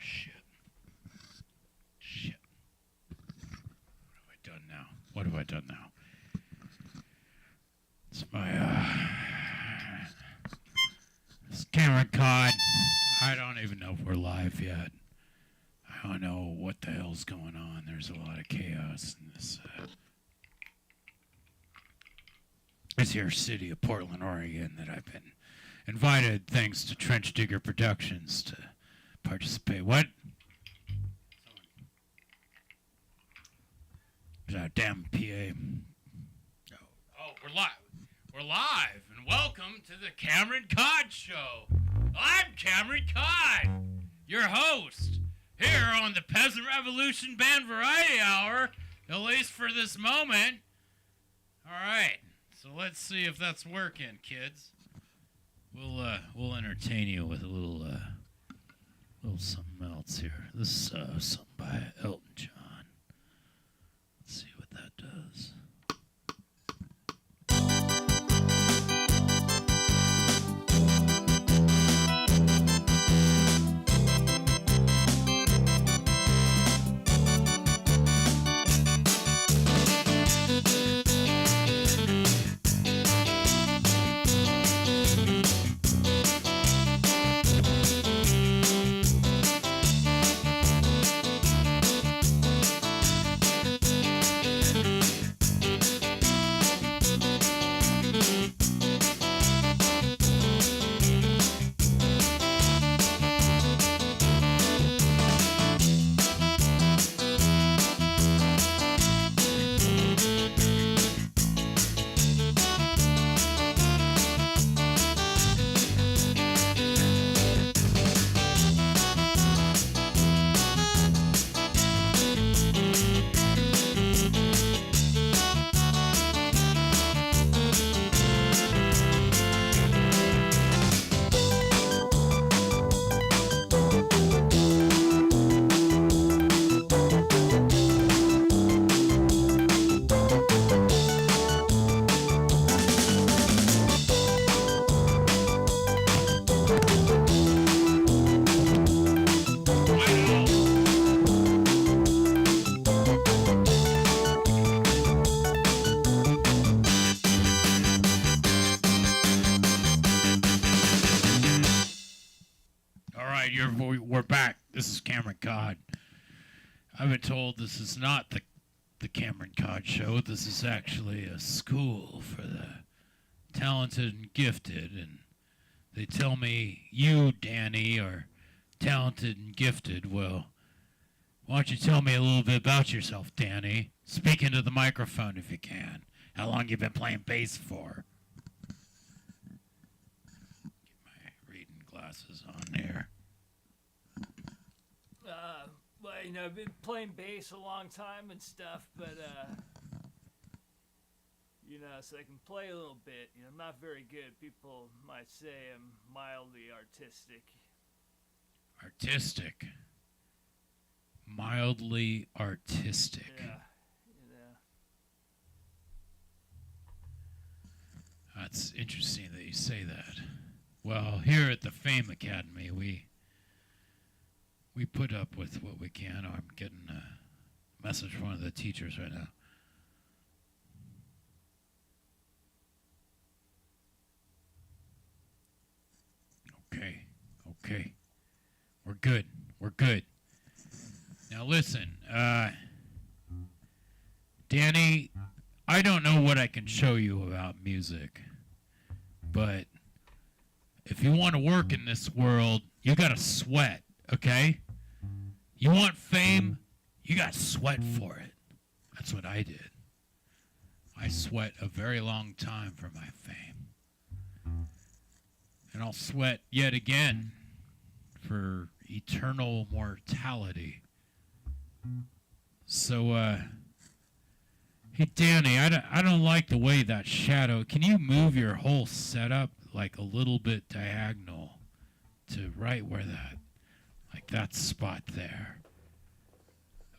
Shit. Shit. What have I done now? What have I done now? It's my, it's Cameron Cod. I don't even know if we're live yet. I don't know what the hell's going on. There's a lot of chaos in this here city of Portland, Oregon, that I've been invited, thanks to Trench Digger Productions, to participate. What? There's a damn PA. Oh, we're live. We're live, and welcome to the Cameron Cod Show. I'm Cameron Cod, your host, here on the Peasant Revolution Band Variety Hour, at least for this moment. All right, so let's see if that's working, kids. We'll entertain you with a little something else here. This is something by Elton John. Let's see what that does. We're back. This is Cameron Cod. I've been told this is not the Cameron Cod Show. This is actually a school for the talented and gifted. And they tell me you, Danny, are talented and gifted. Well, why don't you tell me a little bit about yourself, Danny? Speak into the microphone if you can. How long you been playing bass for? Get my reading glasses on there. Well, you know, I've been playing bass a long time and stuff, but, you know, so I can play a little bit. You know, I'm not very good. People might say I'm mildly artistic. Artistic? Mildly artistic. Yeah, you know. That's interesting that you say that. Well, here at the Fame Academy, we put up with what we can. I'm getting a message from one of the teachers right now. Okay. We're good. Now listen, Danny, I don't know what I can show you about music, but if you want to work in this world, you gotta sweat, okay? You want fame, you gotta sweat for it. That's what I did. I sweat a very long time for my fame. And I'll sweat yet again for eternal mortality. So, hey Danny, I don't like the way that shadow, can you move your whole setup like a little bit diagonal to right where that spot there?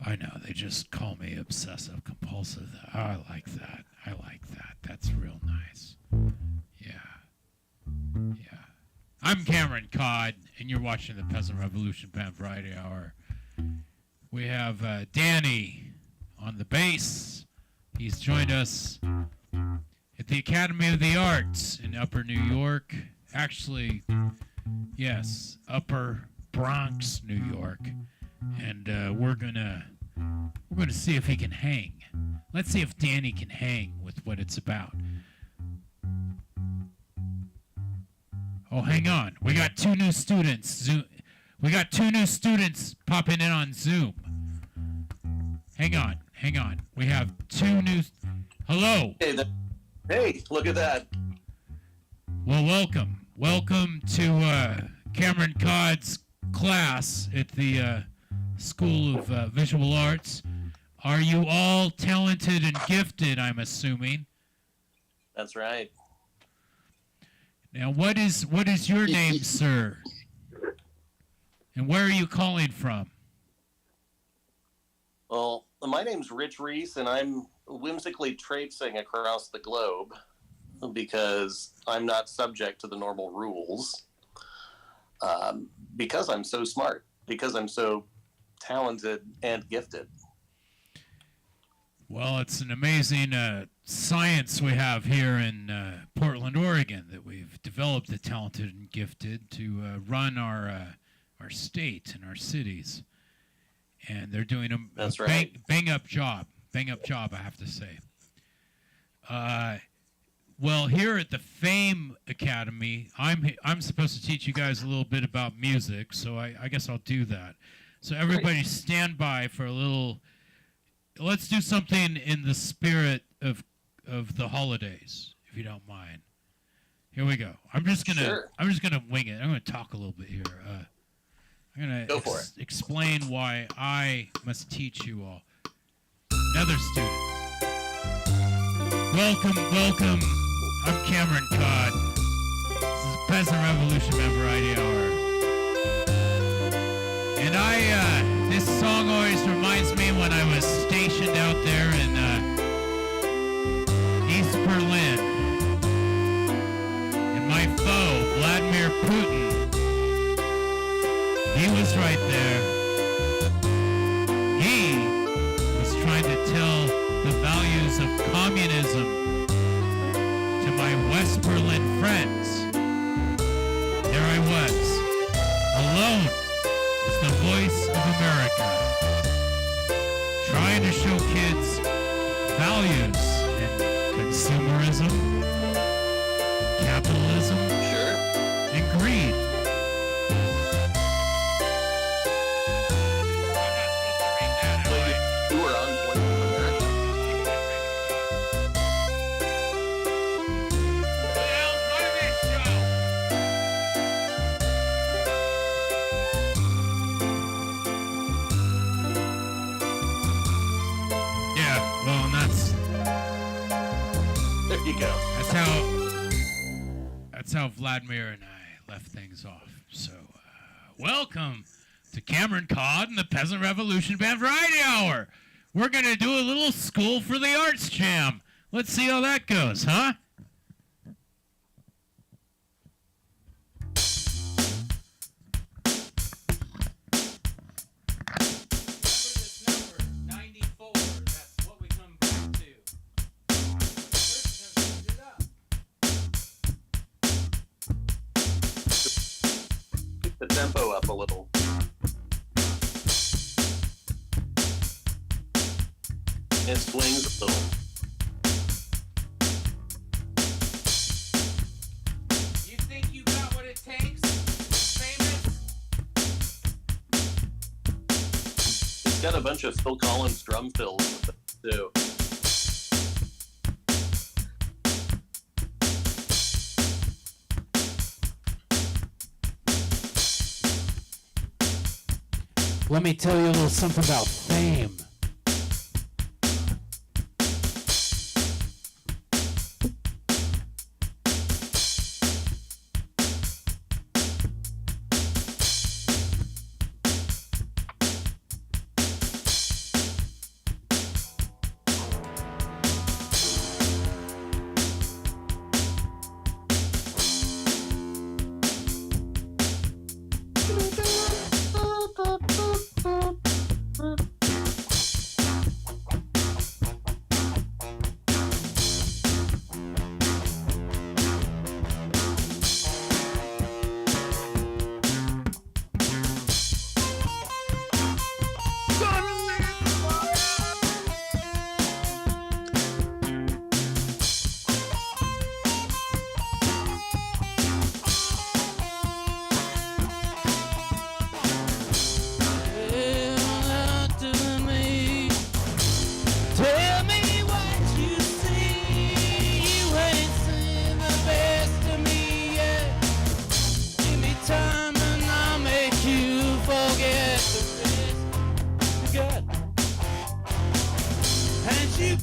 I know, they just call me obsessive compulsive. I like that. That's real nice. Yeah. I'm Cameron Codd, and you're watching the Peasant Revolution Band Variety Hour. We have Danny on the bass. He's joined us at the Academy of the Arts in Upper New York. Actually, yes, Upper Bronx, New York. And we're gonna see if he can hang. Let's see if Danny can hang with what it's about. Oh, hang on. We got two new students. We got two new students popping in on Zoom. Hang on. We have two new... Hello. Hey, look at that. Well, welcome. Welcome to Cameron Codd's class at the School of Visual Arts. Are you all talented and gifted, I'm assuming? That's right. Now, what is your name, sir? And where are you calling from? Well, my name's Rich Reese, and I'm whimsically traipsing across the globe because I'm not subject to the normal rules. Because I'm so smart. Because I'm so talented and gifted. Well, it's an amazing science we have here in Portland, Oregon, that we've developed the talented and gifted to run our state and our cities, and they're doing a bang up job, I have to say. Well, here at the Fame Academy, I'm supposed to teach you guys a little bit about music, so I guess I'll do that. So everybody stand by for a little. Let's do something in the spirit of the holidays, if you don't mind. Here we go. I'm just gonna wing it. I'm gonna talk a little bit here. I'm gonna explain why I must teach you all. Another student. Welcome. I'm Cameron Codd. This is Peasant Revolution Band Variety Hour. And this song always reminds me when I was stationed out there in East Berlin. And my foe, Vladimir Putin, he was right there. He was trying to tell the values of communism to my West Berlin friends. There I was, alone as the voice of America, trying to show kids values in consumerism, capitalism, and greed. You were on point with America. There you go. That's how Vladimir and I left things off. So, welcome to Cameron Codd and the Peasant Revolution Band Variety Hour. We're going to do a little School for the Arts jam. Let's see how that goes, huh? The tempo up a little. It swings a little. You think you got what it takes? Famous? It's got a bunch of Phil Collins drum fills with it, too. Let me tell you a little something about fame.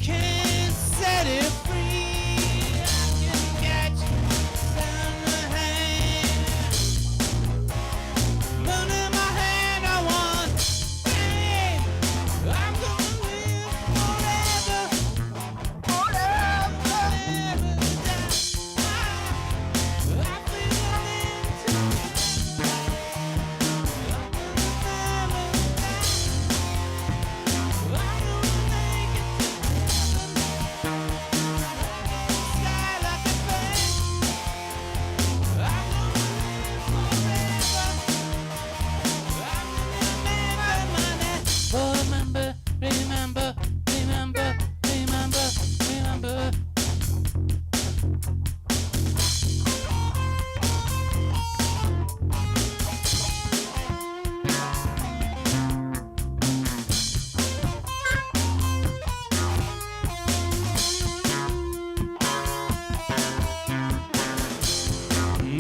can't set it free. I can catch down the hand. Gun in my hand, I want fame. I'm gonna live forever, forever, forever. I feel remember, remember, remember, remember, remember.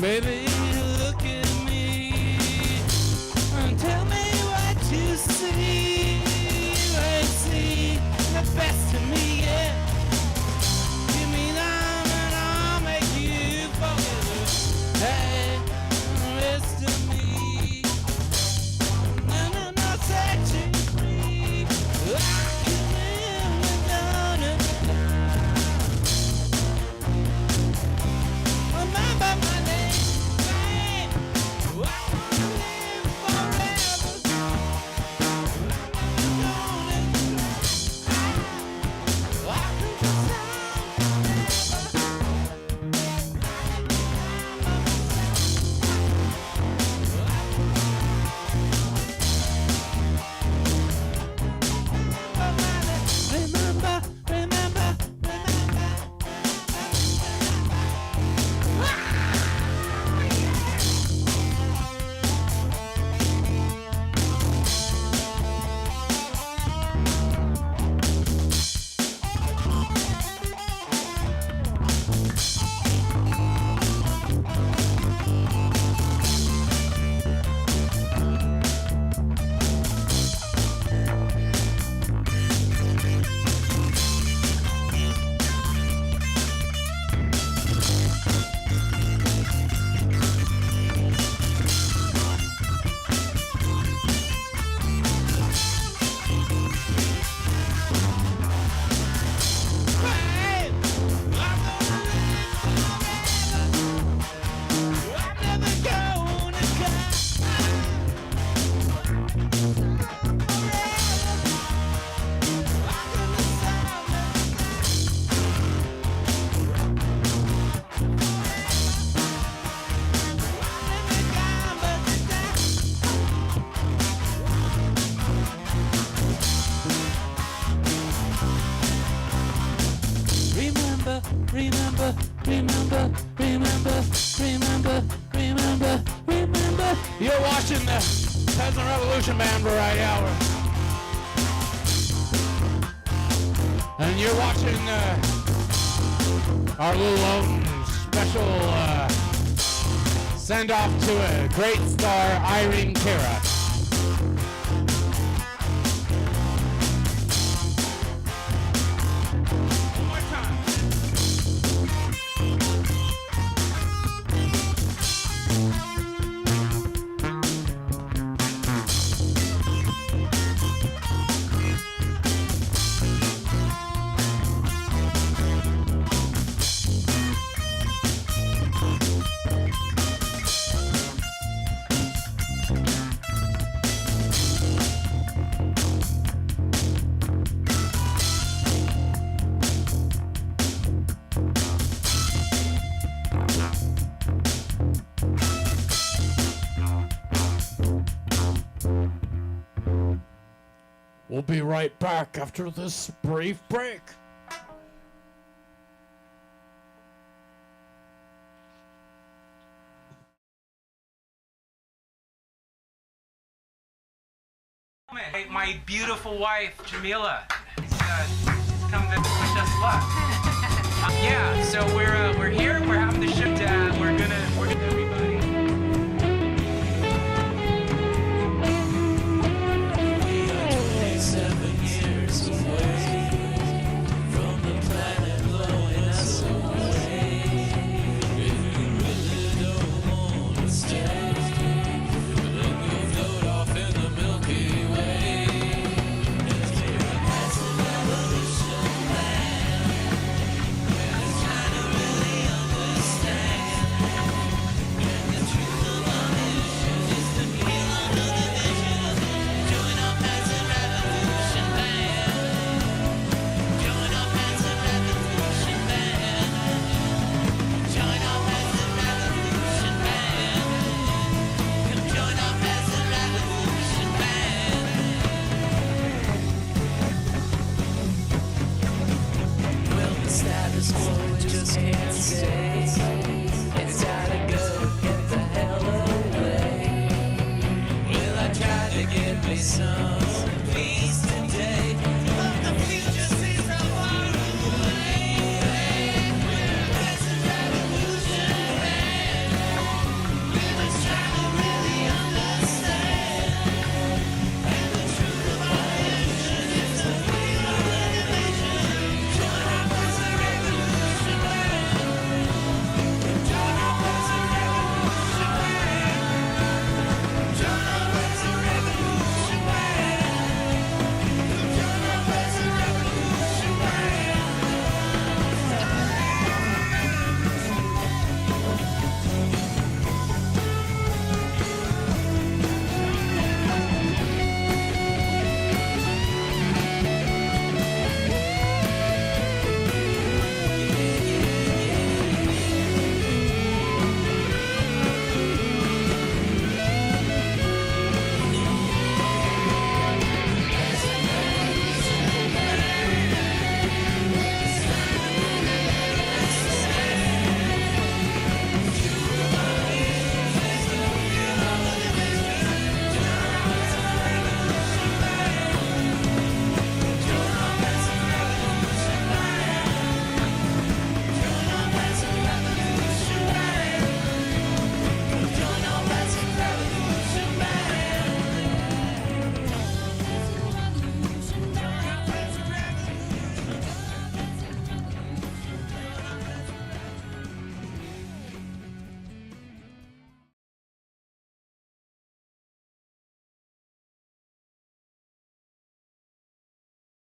Baby, look at me and tell me what you see. I see the best of me, yeah. Give me time and I'll make you forget. Hey, the rest of me. No, no, no, set you free. I can live without it. Remember my name, fame. I wanna live forever. Remember, remember, remember. Hey, I'm gonna live forever. I'm never gonna die. Remember, remember, remember, remember, remember, remember, remember. You're watching the Peasant Revolution Band Variety Hour. And you're watching our little special send off to a great star, Irene Cara. One more time. We'll be right back after this brief break. My beautiful wife, Jamila, is come to wish us luck. Yeah, so we're here. We're having the ship down. We're gonna everybody. We are 27 years away from some peace today. But the future seems so far away. There's a revolution ahead. We're just trying to really understand. And the truth of our vision is the freedom of the nation. Join up as a revolution man. Join up as a revolution man. Join up as a revolution man. Join up as a revolution man.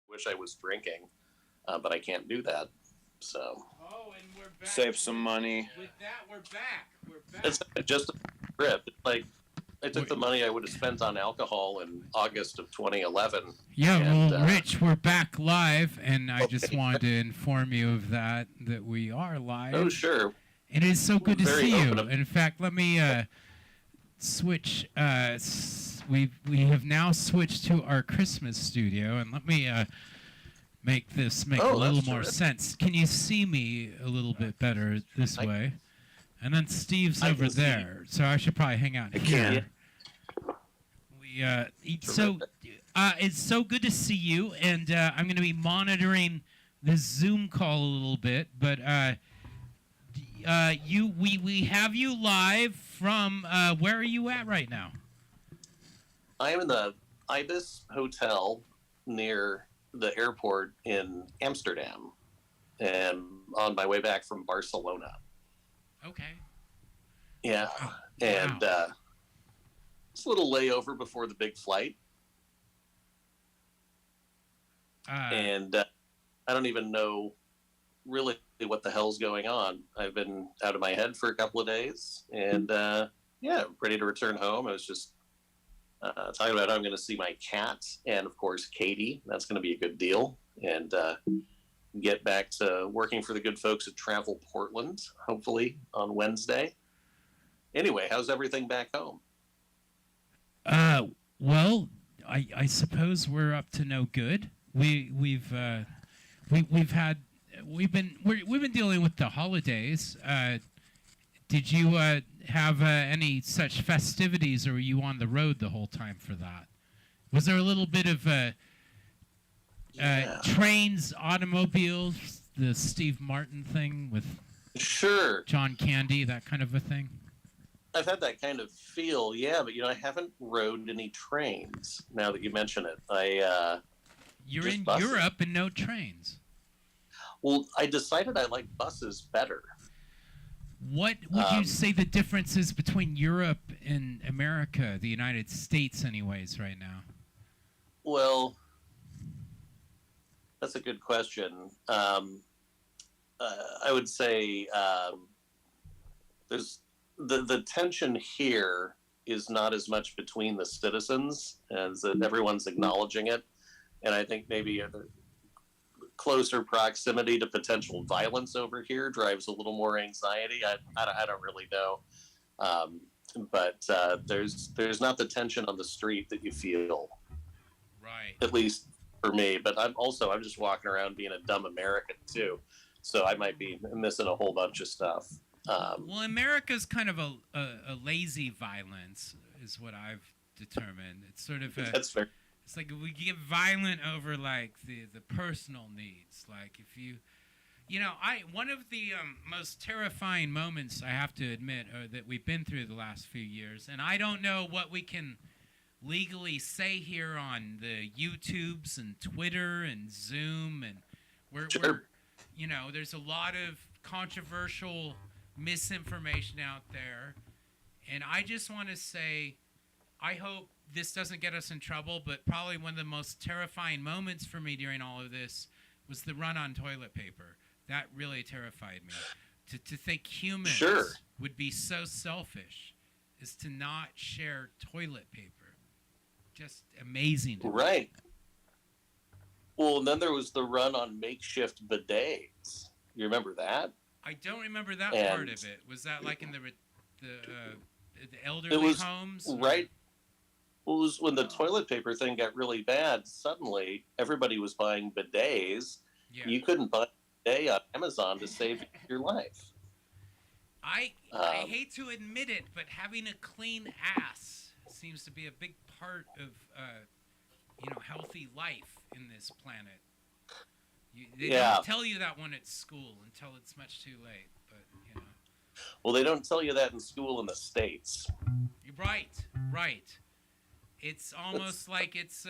Wish I was drinking, but I can't do that. So Oh, and we're back. Save some money. With that, we're back. We're back. it's just a trip. It's like I took the money I would have spent on alcohol in August of 2011. Yeah, And, well, Rich, we're back live, and I just Okay. wanted to inform you of that we are live. Oh, sure. And it is so good to Very see you. open up. In fact, let me switch. We have now switched to our Christmas studio, and let me make this make Oh, a little that's more terrific. sense. Can you see me a little bit better this way? And then Steve's I over can see you. there, so I should probably hang out here. It's so good to see you, and I'm going to be monitoring the Zoom call a little bit, but we have you live from where are you at right now? I am in the Ibis Hotel near the airport in Amsterdam, and on my way back from Barcelona. Okay. Yeah, Oh, and wow. it's a little layover before the big flight, and I don't even know really what the hell's going on. I've been out of my head for a couple of days, and ready to return home. I was just talking about how I'm going to see my cat and, of course, Katie. That's going to be a good deal, and get back to working for the good folks at Travel Portland, hopefully on Wednesday. Anyway, how's everything back home? Well, I suppose we're up to no good. We've been dealing with the holidays. Did you have any such festivities, or were you on the road the whole time for that? Was there a little bit of trains, automobiles, the Steve Martin thing with Sure. John Candy, that kind of a thing? I've had that kind of feel, yeah, but I haven't rode any trains. Now that you mention it, You're just in buses. Europe and no trains. Well, I decided I like buses better. What would you say the difference is between Europe and America, the United States, anyways, right now? Well, that's a good question. I would say there's the tension here is not as much between the citizens as that everyone's acknowledging it, and I think maybe the closer proximity to potential violence over here drives a little more anxiety. I don't really know, but there's not the tension on the street that you feel, Right. at least for me. But I'm just walking around being a dumb American too, so I might be missing a whole bunch of stuff. Well, America's kind of a lazy violence, is what I've determined. It's sort of a. That's fair. It's like we get violent over like the personal needs. Like if you, one of the most terrifying moments I have to admit that we've been through the last few years, and I don't know what we can legally say here on the YouTubes and Twitter and Zoom, and we're there's a lot of controversial misinformation out there, and I just want to say, I hope this doesn't get us in trouble, but probably one of the most terrifying moments for me during all of this was the run on toilet paper. That really terrified me. To think humans would be so selfish as to not share toilet paper. Just amazing. Right. Well, and then there was the run on makeshift bidets. You remember that? I don't remember that part of it. Was that like in the elderly homes? Right. Well, it was when the toilet paper thing got really bad. Suddenly, everybody was buying bidets. Yeah. You couldn't buy a bidet on Amazon to save your life. I hate to admit it, but having a clean ass seems to be a big part of healthy life in this planet. They don't tell you that one at school until it's much too late. But well, they don't tell you that in school in the States. Right. It's almost like it's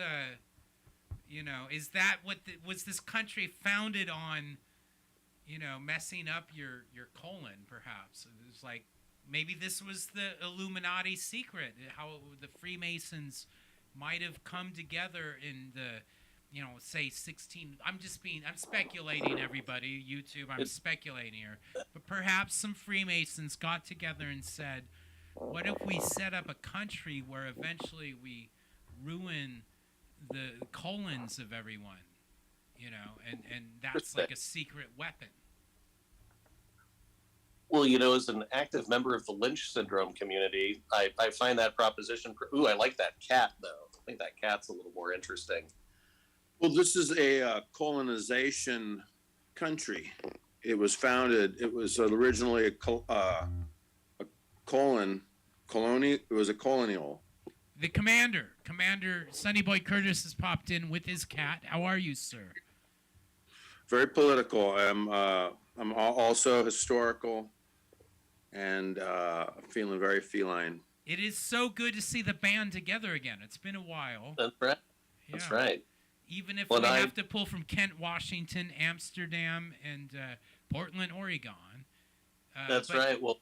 is that what was this country founded on? Messing up your colon, perhaps. It was like maybe this was the Illuminati secret, how the Freemasons might have come together in the, say 16. I'm speculating, everybody. YouTube, I'm speculating here. But perhaps some Freemasons got together and said, what if we set up a country where eventually we ruin the colons of everyone? And that's like a secret weapon. Well, as an active member of the Lynch syndrome community, I find that proposition. Ooh, I like that cat, though. I think that cat's a little more interesting. Well, this is a colonization country. It was founded. It was originally a colony. It was a colonial. The Commander Sonny Boy Curtis has popped in with his cat. How are you, sir? Very political. I'm also historical, and feeling very feline. It is so good to see the band together again. It's been a while. That's right. Yeah. That's right. Even if we have to pull from Kent, Washington, Amsterdam, and Portland, Oregon. That's right. Well,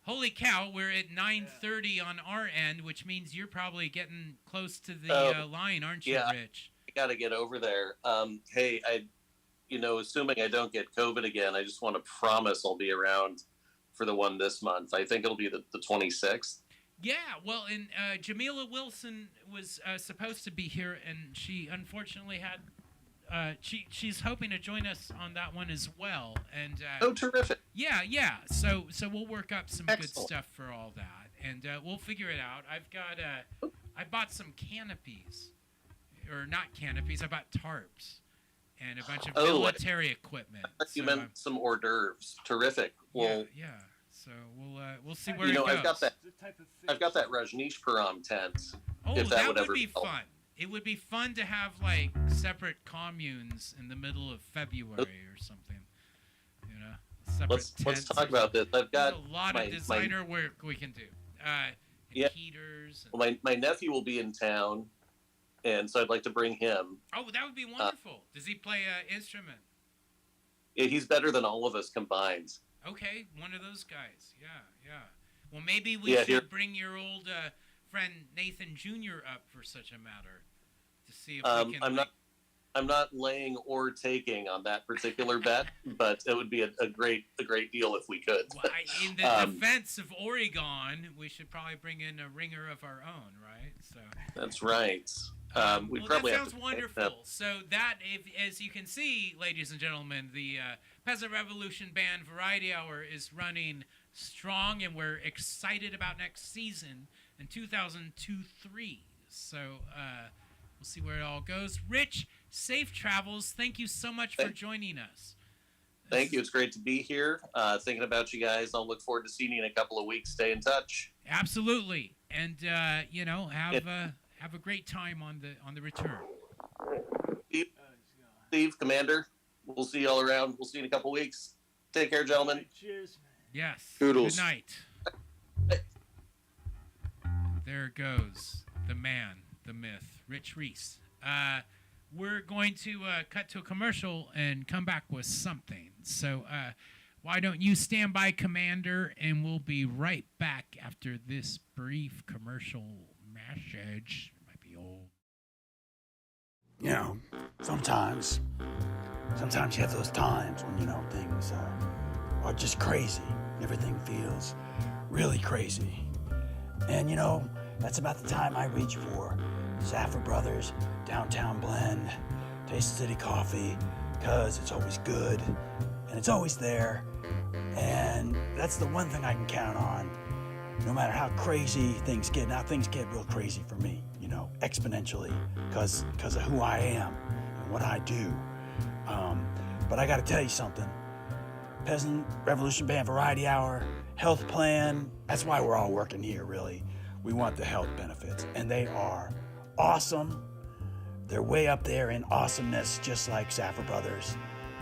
holy cow, we're at 9:30 on our end, which means you're probably getting close to the line, aren't you, Rich? I got to get over there. Hey, assuming I don't get COVID again, I just want to promise I'll be around for the one this month. I think it'll be the 26th. Yeah, well, and Jamila Wilson was supposed to be here, and she unfortunately had. She's hoping to join us on that one as well, and terrific. Yeah. So we'll work up some Excellent. Good stuff for all that, and we'll figure it out. I've got I bought some canopies, or not canopies. I bought tarps and a bunch of military equipment. You meant some hors d'oeuvres. Terrific. Well, yeah. So we'll see where it goes. I've got that Rajneeshpuram tent. Oh, that would be fun. It would be fun to have like separate communes in the middle of February or something. Let's talk about this. I've got a lot of designer work we can do. Heaters. Well, my nephew will be in town, and so I'd like to bring him. Oh, that would be wonderful. Does he play an instrument? Yeah, he's better than all of us combined. Okay, one of those guys. Yeah. Well, maybe we should bring your old friend Nathan Jr. up for such a matter to see if we can. I'm not laying or taking on that particular bet, but it would be a great deal if we could. Well, in the defense of Oregon, we should probably bring in a ringer of our own, right? So that's right. That sounds wonderful. So that, as you can see, ladies and gentlemen, the Peasant Revolution Band Variety Hour is running strong, and we're excited about next season in 2023. So we'll see where it all goes. Rich, safe travels. Thank you so much for joining us. Thank you. It's great to be here. Thinking about you guys. I'll look forward to seeing you in a couple of weeks. Stay in touch. Absolutely. and have a great time on the return. Steve, Commander, we'll see you all around. We'll see you in a couple weeks. Take care, gentlemen. Right, cheers. Yes. Toodles. Good night. There goes the man, the myth, Rich Reese. We're going to cut to a commercial and come back with something. So why don't you stand by, Commander, and we'll be right back after this brief commercial message. It might be old. You know, sometimes you have those times when, things are just crazy. Everything feels really crazy. And, that's about the time I reach for Zaffer Brothers, Downtown Blend, Taste City Coffee, because it's always good, and it's always there, and that's the one thing I can count on. No matter how crazy things get, now things get real crazy for me, exponentially, because of who I am and what I do. But I gotta tell you something. Peasant Revolution Band Variety Hour, health plan, that's why we're all working here, really. We want the health benefits, and they are awesome. They're way up there in awesomeness, just like Zaffer Brothers,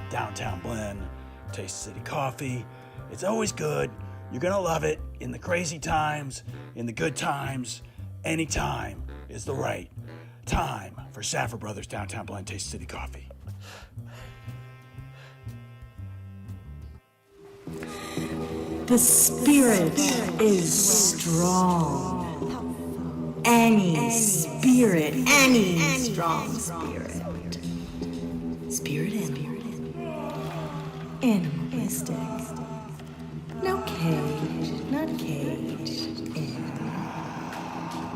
Downtown Blend, Taste City Coffee. It's always good. You're gonna love it in the crazy times, in the good times. Any time is the right time for Zaffer Brothers, Downtown Blend, Taste City Coffee. The spirit is strong. Any spirit, any strong spirit. Spirit animalistic. No cage, not cage.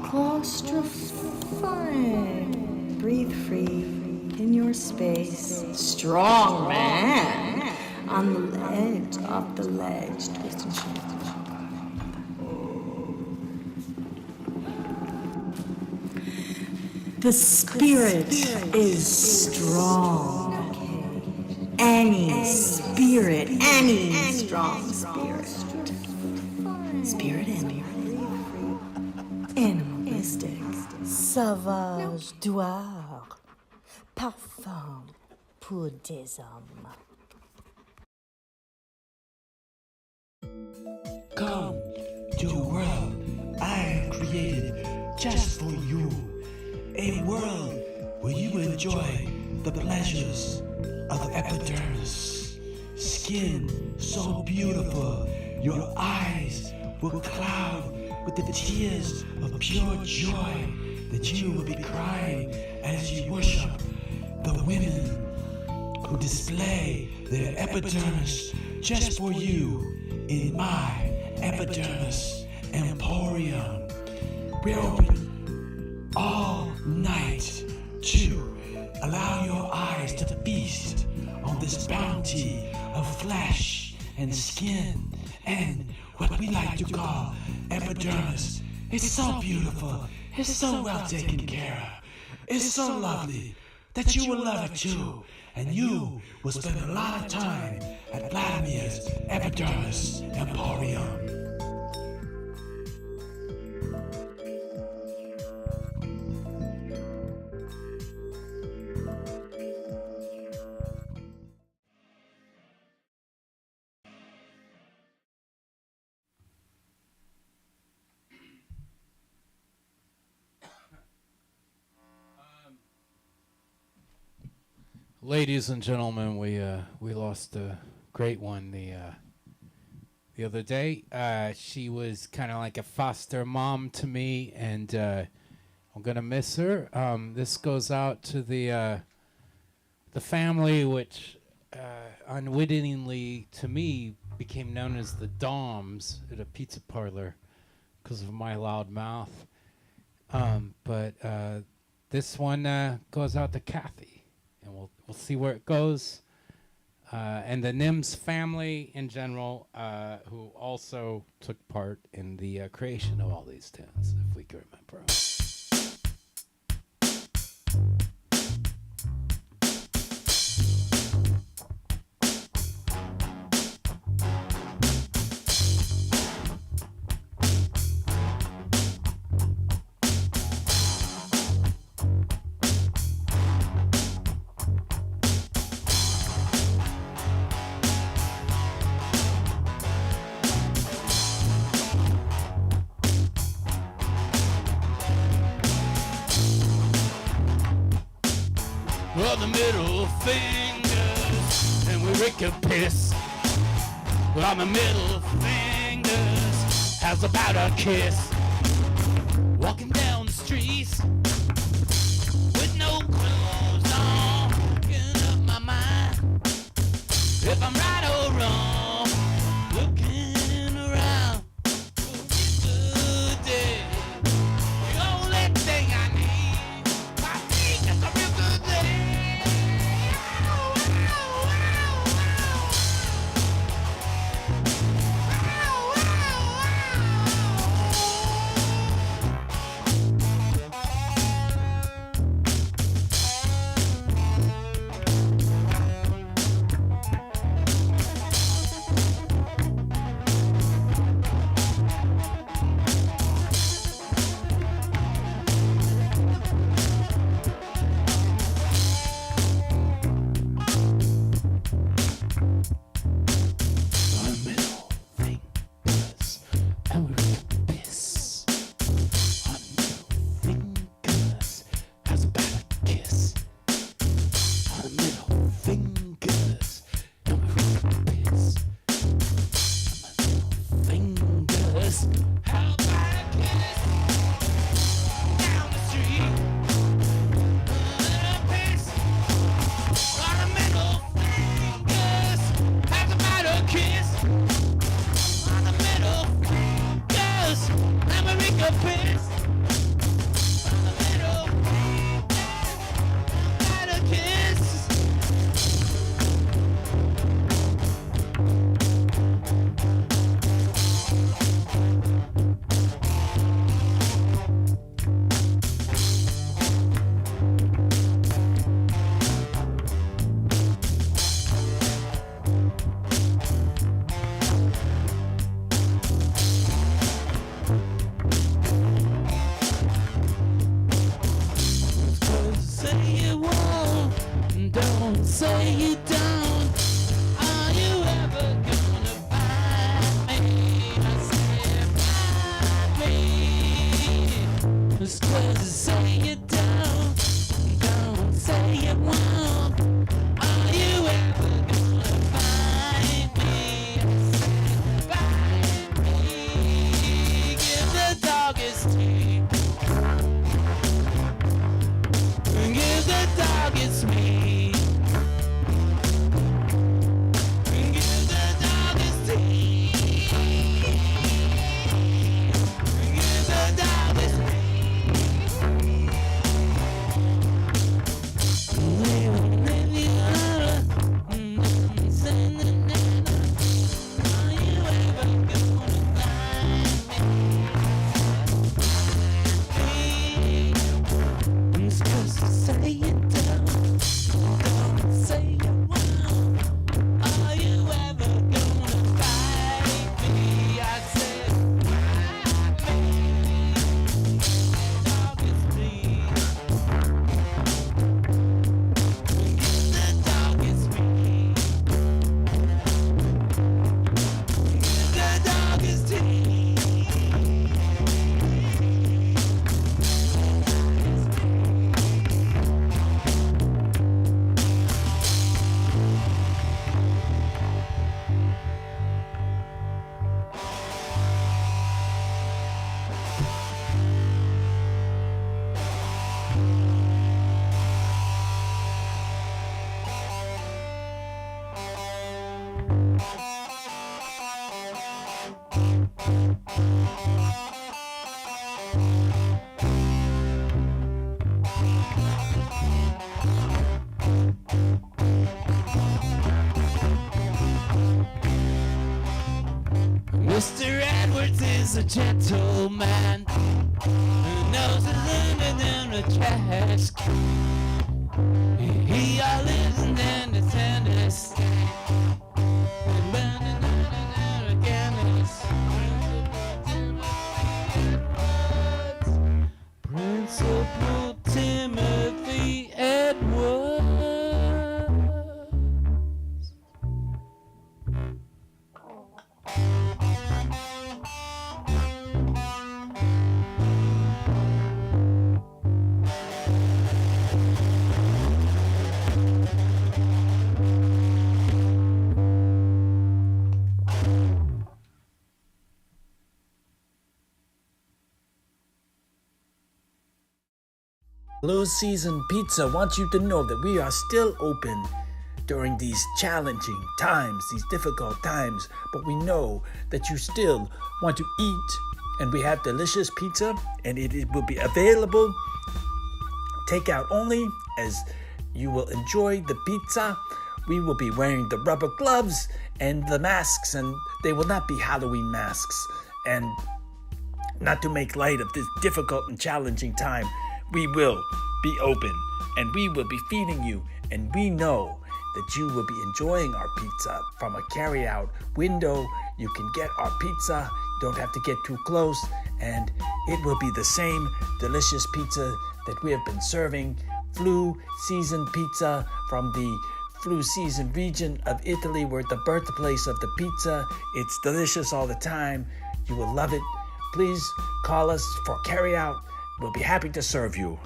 Claustrophic. Breathe free in your space. Strong man. On the ledge, off the ledge, twist and shout. The spirit is strong. Any spirit, any strong spirit. Spirit animalistic. Sauvage doir. Parfum pour des hommes. Come to a world I created just for you. A world where you enjoy the pleasures of the epidermis. Skin so beautiful, your eyes will cloud with the tears of pure joy that you will be crying as you worship the women who display their epidermis just for you in my epidermis emporium. We're open all night to allow your eyes to feast on this bounty of flesh and skin and what we like to call epidermis. It's so beautiful, it's so well taken care of, it's so lovely that you will love it too, and you will spend a lot of time at Vladimir's Epidermis Emporium. Ladies and gentlemen, we lost a great one the other day. She was kind of like a foster mom to me, and I'm gonna miss her. This goes out to the family, which unwittingly to me became known as the Doms at a pizza parlor because of my loud mouth. But this one goes out to Kathy. And we'll see where it goes. And the Nims family in general, who also took part in the creation of all these tunes, if we can remember. on the middle fingers, and we rake a piss on the middle fingers. How's about a kiss? Walking down the streets with no clothes on, making up my mind if I'm right or wrong. Looking around for a good day. The only thing I need, I need just a real good day. Mr. Edwards is a gentleman who knows the limit in the trash. He all lives in the tennis. Principal Timothy Edwards. Blue Season Pizza wants you to know that we are still open during these challenging times, these difficult times, but we know that you still want to eat, and we have delicious pizza, and it will be available takeout only, as you will enjoy the pizza. We will be wearing the rubber gloves and the masks, and they will not be Halloween masks. And not to make light of this difficult and challenging time, we will be open, and we will be feeding you, and we know that you will be enjoying our pizza from a carry-out window. You can get our pizza, you don't have to get too close, and it will be the same delicious pizza that we have been serving. Flu season pizza from the Flu season region of Italy. We're the birthplace of the pizza. It's delicious all the time. You will love it. Please call us for carry-out. We'll be happy to serve you.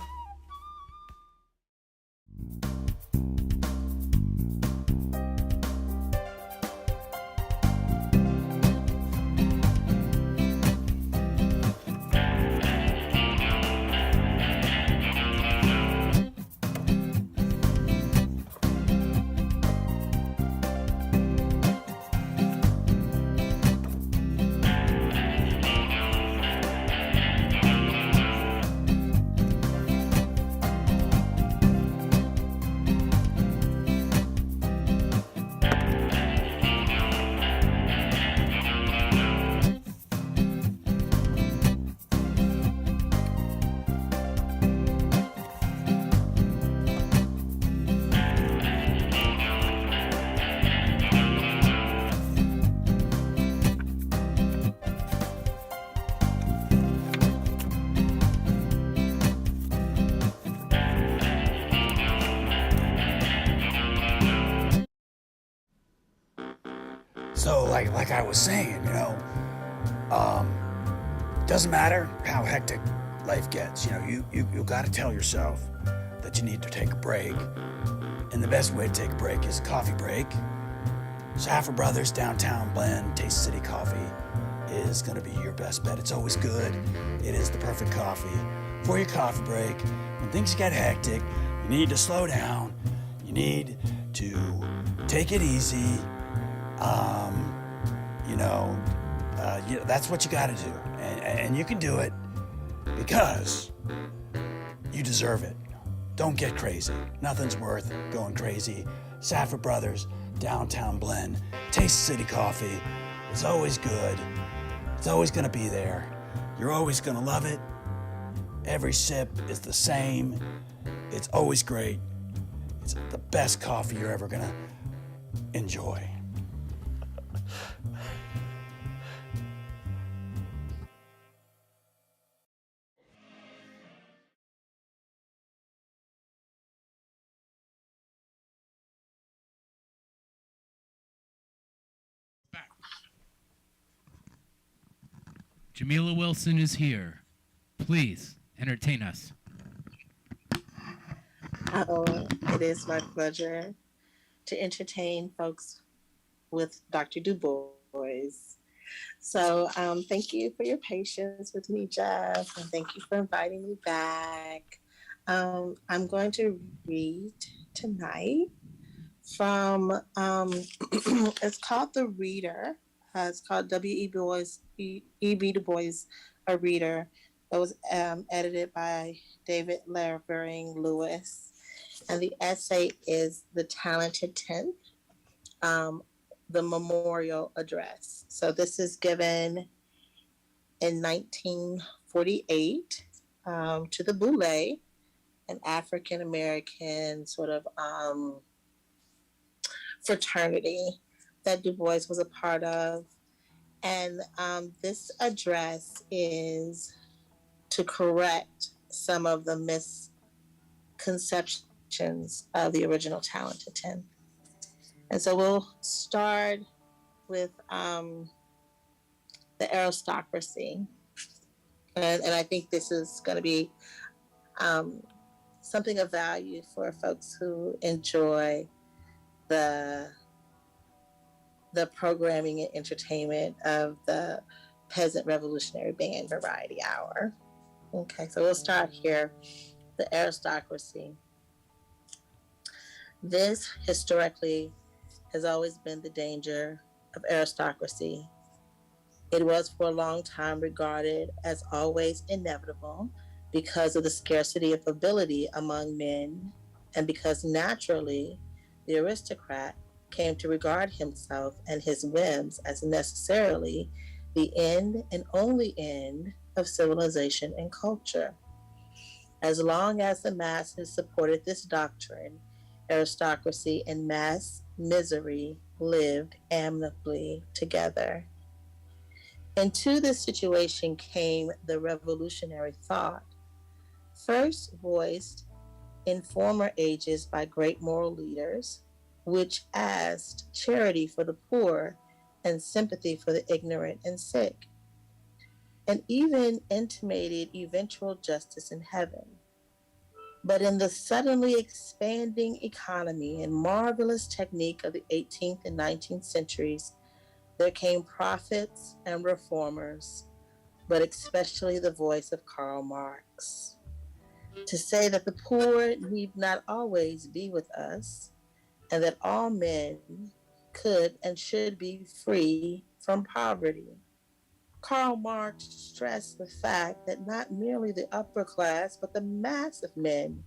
So, like I was saying, doesn't matter how hectic life gets. You got to tell yourself that you need to take a break, and the best way to take a break is a coffee break. Saffron Brothers Downtown Blend Taste City Coffee is going to be your best bet. It's always good. It is the perfect coffee for your coffee break. When things get hectic, you need to slow down. You need to take it easy. That's what you got to do, and you can do it because you deserve it. Don't get crazy. Nothing's worth going crazy. Saffron Brothers Downtown Blend Taste City Coffee is always good. It's always going to be there. You're always going to love it. Every sip is the same. It's always great. It's the best coffee you're ever going to enjoy. Jamila Wilson is here. Please entertain us. It is my pleasure to entertain folks with Dr. Du Bois. So thank you for your patience with me, Jeff, and thank you for inviting me back. I'm going to read tonight from, it's called The Reader. It's called E.B. Du Bois, A Reader. It was edited by David Lavering Lewis. And the essay is The Talented Tenth, the Memorial Address. So this is given in 1948 to the Boule, an African-American sort of fraternity that Du Bois was a part of. And this address is to correct some of the misconceptions of the original Talented Ten. And so we'll start with the aristocracy. And I think this is going to be something of value for folks who enjoy the programming and entertainment of the Peasant Revolutionary Band Variety Hour. Okay, so we'll start here. the aristocracy. This historically has always been the danger of aristocracy. It was for a long time regarded as always inevitable because of the scarcity of ability among men, and because naturally the aristocrat came to regard himself and his whims as necessarily the end and only end of civilization and culture. As long as the masses supported this doctrine, aristocracy and mass misery lived amicably together. Into this situation came the revolutionary thought, first voiced in former ages by great moral leaders, which asked charity for the poor and sympathy for the ignorant and sick, and even intimated eventual justice in heaven. But in the suddenly expanding economy and marvelous technique of the 18th and 19th centuries, there came prophets and reformers, but especially the voice of Karl Marx, to say that the poor need not always be with us, and that all men could and should be free from poverty. Karl Marx stressed the fact that not merely the upper class, but the mass of men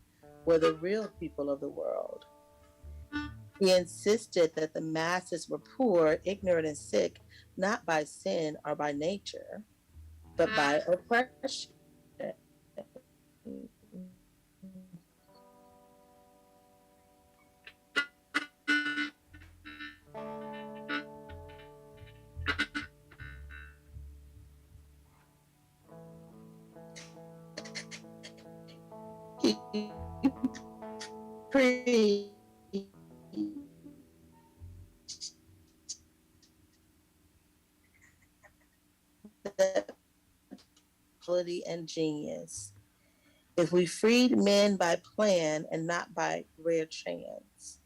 were the real people of the world. He insisted that the masses were poor, ignorant, and sick, not by sin or by nature, but by oppression. He preached ability and genius. If we freed men by plan and not by rare chance,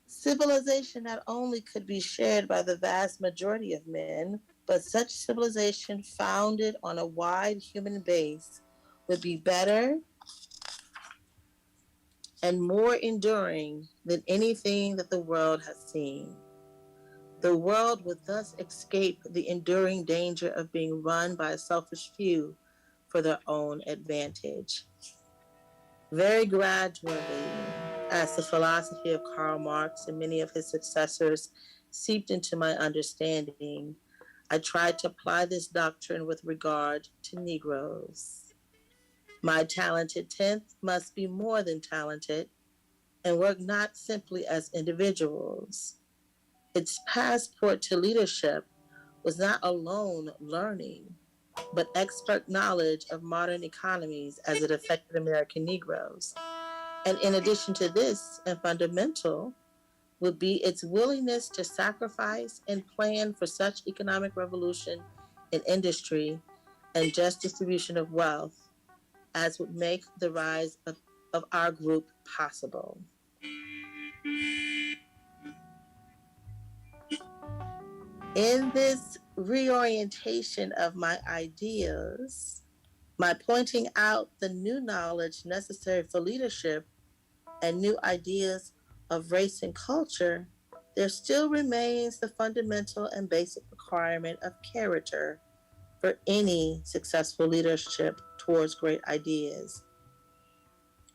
civilization not only could be shared by the vast majority of men, but such civilization founded on a wide human base would be better and more enduring than anything that the world has seen. The world would thus escape the enduring danger of being run by a selfish few for their own advantage. Very gradually, as the philosophy of Karl Marx and many of his successors seeped into my understanding, I tried to apply this doctrine with regard to Negroes. My talented tenth must be more than talented and work not simply as individuals. Its passport to leadership was not alone learning, but expert knowledge of modern economies as it affected American Negroes. And in addition to this, and fundamental, would be its willingness to sacrifice and plan for such economic revolution in industry and just distribution of wealth as would make the rise of our group possible. In this reorientation of my ideas, my pointing out the new knowledge necessary for leadership and new ideas of race and culture, there still remains the fundamental and basic requirement of character for any successful leadership towards great ideas.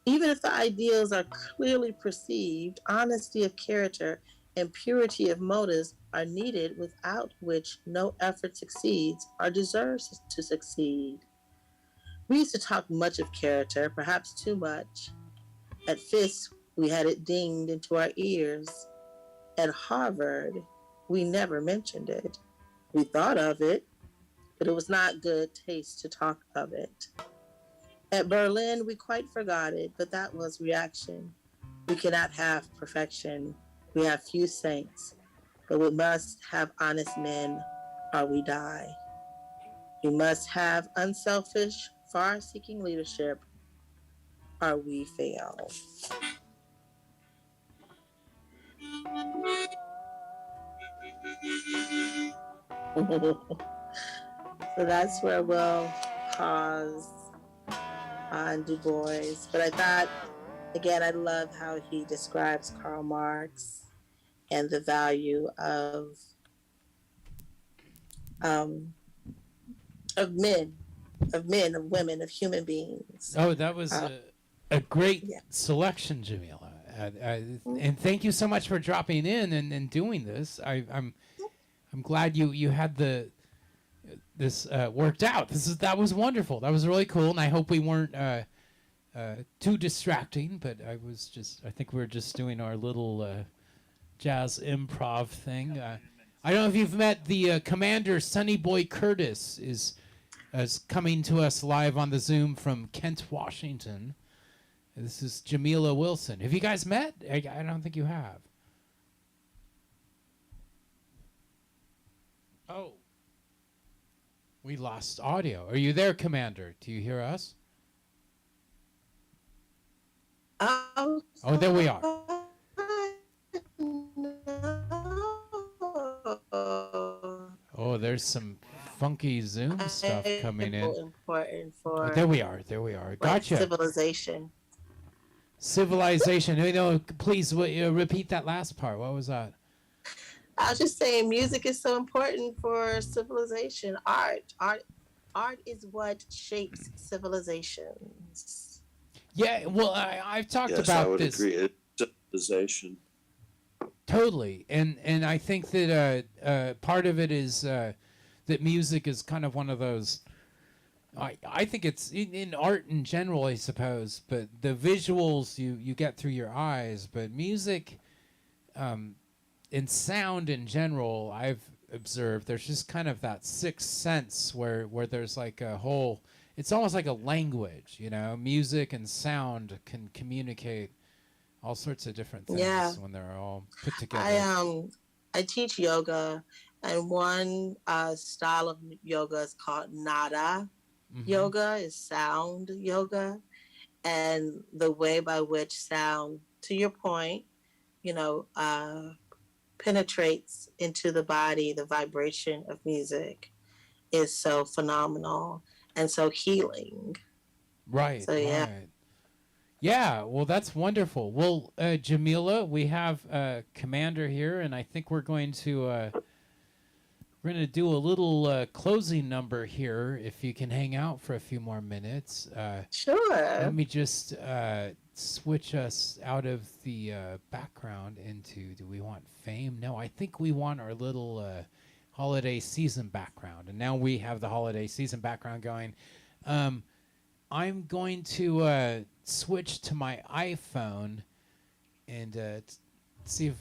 Even if the ideals are clearly perceived, honesty of character and purity of motives are needed, without which no effort succeeds or deserves to succeed. We used to talk much of character, perhaps too much. At Fisk, we had it dinged into our ears. At Harvard, we never mentioned it. We thought of it, but it was not good taste to talk of it. At Berlin, we quite forgot it, but that was reaction. We cannot have perfection. We have few saints, but we must have honest men or we die. We must have unselfish, far-seeking leadership or we fail. So that's where we'll pause on Du Bois. But I thought, again, I love how he describes Karl Marx and the value of men, of women, of human beings. Oh, that was a great yeah. selection, Jamila. And thank you so much for dropping in and doing this. I'm glad you had this worked out. That was wonderful. That was really cool, and I hope we weren't too distracting. But I think we were just doing our little jazz improv thing. I don't know if you've met the commander. Sonny Boy Curtis is coming to us live on the Zoom from Kent, Washington. This is Jamila Wilson. Have you guys met? I don't think you have. Oh. We lost audio. Are you there, Commander? Do you hear us? Oh, there we are. Oh, there's some funky Zoom stuff coming in. Important for There we are. Gotcha. Civilization. Please repeat that last part. What was that? I was just saying, music is so important for civilization. Art is what shapes civilizations. Yeah, well, I've talked Yes, about I would this. agree. It's civilization. Totally, and I think that part of it is that music is kind of one of those. I think it's in art in general, I suppose, but the visuals you get through your eyes, but music, and sound in general, I've observed there's just kind of that sixth sense where there's like a whole. It's almost like a language, Music and sound can communicate all sorts of different things when they're all put together. I teach yoga, and one style of yoga is called nada. Yoga is sound yoga, and the way by which sound, to your point, penetrates into the body, the vibration of music is so phenomenal and so healing. Right. So yeah. Right. Yeah, well, that's wonderful. Well, Jamila, we have Commander here, and I think we're going to do a little closing number here, if you can hang out for a few more minutes. Sure. Let me just switch us out of the background into, do we want fame? No, I think we want our little holiday season background, and now we have the holiday season background going. I'm going to switch to my iPhone and see if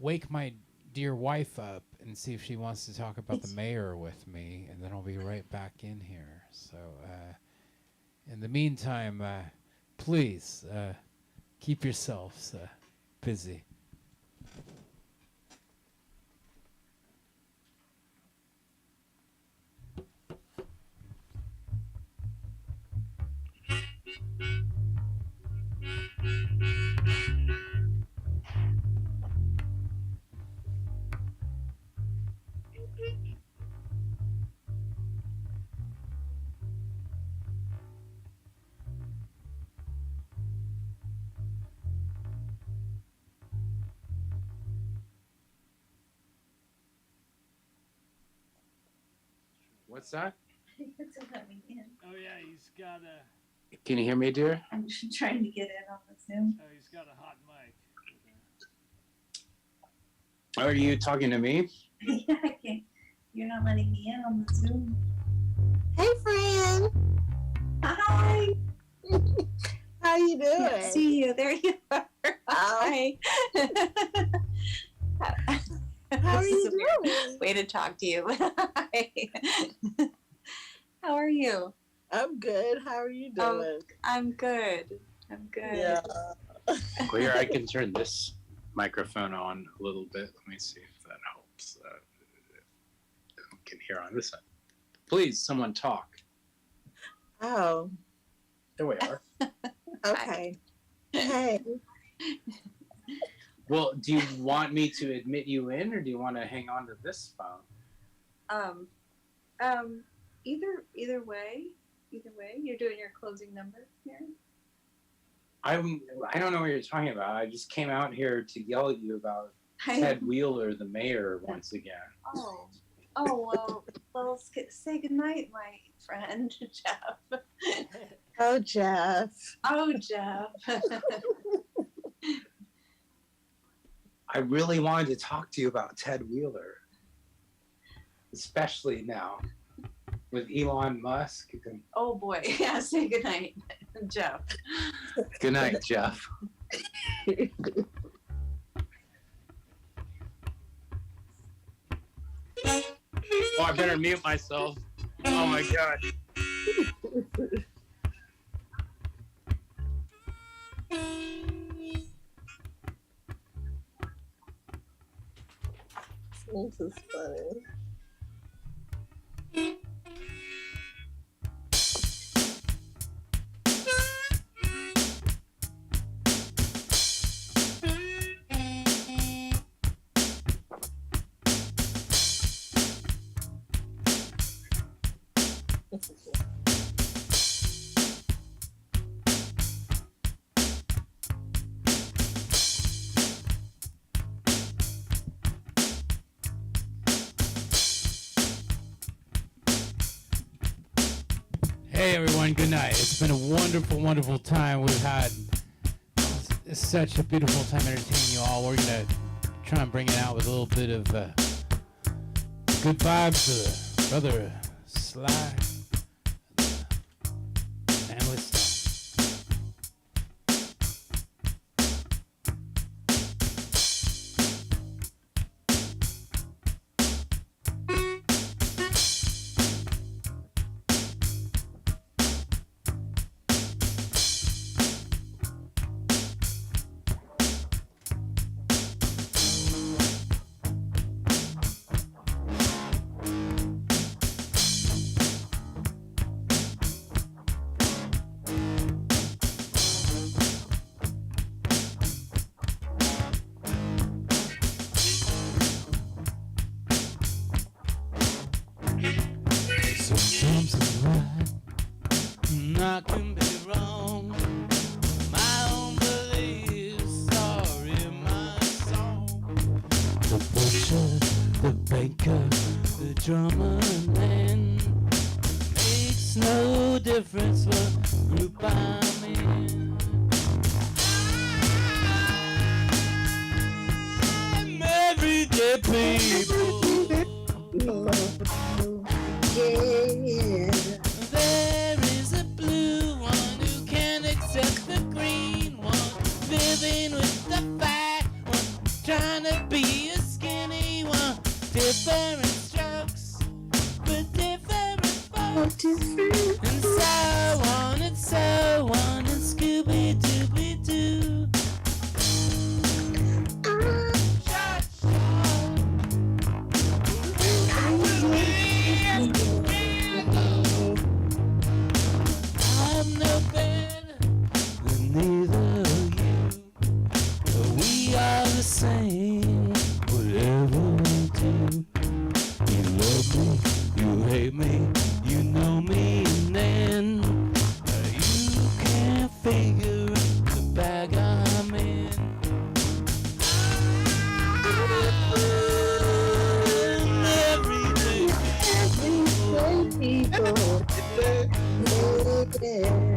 wake my dear wife up and see if she wants to talk about the mayor with me, and then I'll be right back in here. So in the meantime, please keep yourselves busy. What's that? Oh yeah, he's got a. Can you hear me, dear? I'm trying to get in on the Zoom. Oh, he's got a hot mic. Are you talking to me? Yeah, I can't. You're not letting me in on the Zoom. Hey, friend. Hi. How you doing? Can't see you. There you are. Hi. How are you doing? Way to talk to you. Hi. How are you? I'm good. How are you doing? I'm good. Yeah. Clear. I can turn this microphone on a little bit. Let me see if that helps. I can hear on this side. Please, someone talk. Oh. There we are. Okay. Hey. Well, do you want me to admit you in, or do you want to hang on to this phone? Either way. either way. You're doing your closing number here. I don't know what you're talking about. I just came out here to yell at you about Ted Wheeler, the mayor, once again. Well, say goodnight, my friend, Jeff. Oh, Jeff. I really wanted to talk to you about Ted Wheeler, especially now with Elon Musk. Oh boy, yeah. Say goodnight, Jeff. Good night, Jeff. Oh, I better mute myself. Oh my god. This is funny. Hey everyone, good night. It's been a wonderful, wonderful time we've had. It's such a beautiful time entertaining you all. We're gonna try and bring it out with a little bit of good vibes to Brother Sly and with sometimes I'm right, and I can be wrong. My own beliefs are in my song. The butcher, the baker, the drummer, man, makes no difference what group I'm in. I'm everyday people. Yeah. There is a blue one who can't accept the green one, living with the fat one, trying to be a skinny one. Different strokes, but different folks. And so on and so on, and Scooby-Dooby-Doo. I'm no better than neither of you, but we are the same, whatever we do. You love me, you hate me, you know me, and then you can't figure out the bag I'm in. I'm everyday People. Yeah.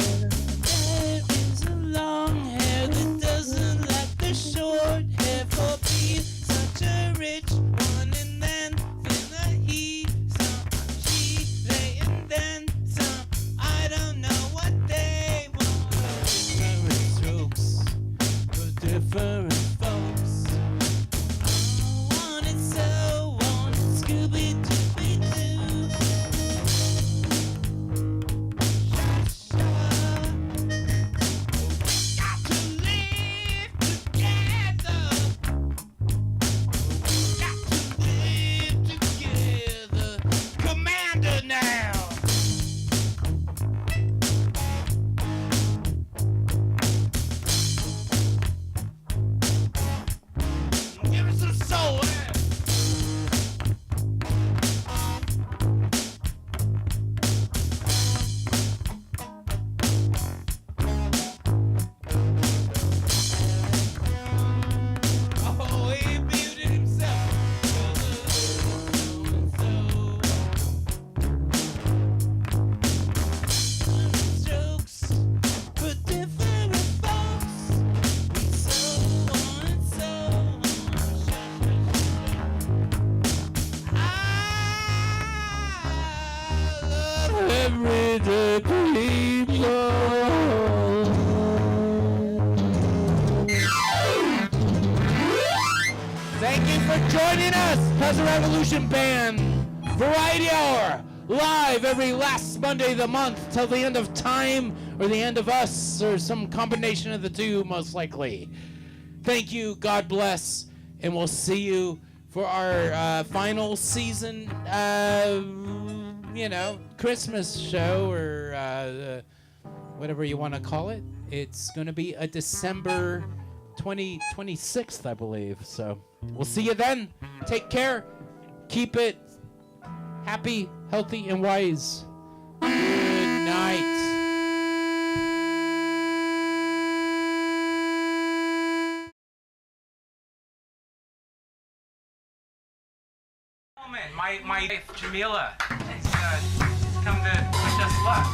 There is a long hair that doesn't like the short hair for being such a rich one, and then finna he some, she they, and then some. I don't know what they want. Different strokes for different folks. I want it so, want it Scooby-Dooby-Doo. the people. Thank you for joining us, Peasant Revolution Band Variety Hour, live every last Monday of the month till the end of time or the end of us or some combination of the two, most likely. Thank you, God bless, and we'll see you for our final season, Christmas show or whatever you want to call it. It's going to be a December 26th, I believe. So we'll see you then. Take care. Keep it happy, healthy, and wise. Good night. My wife, Jamila, has come to wish us luck.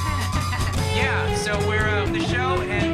Yeah, so we're the show, and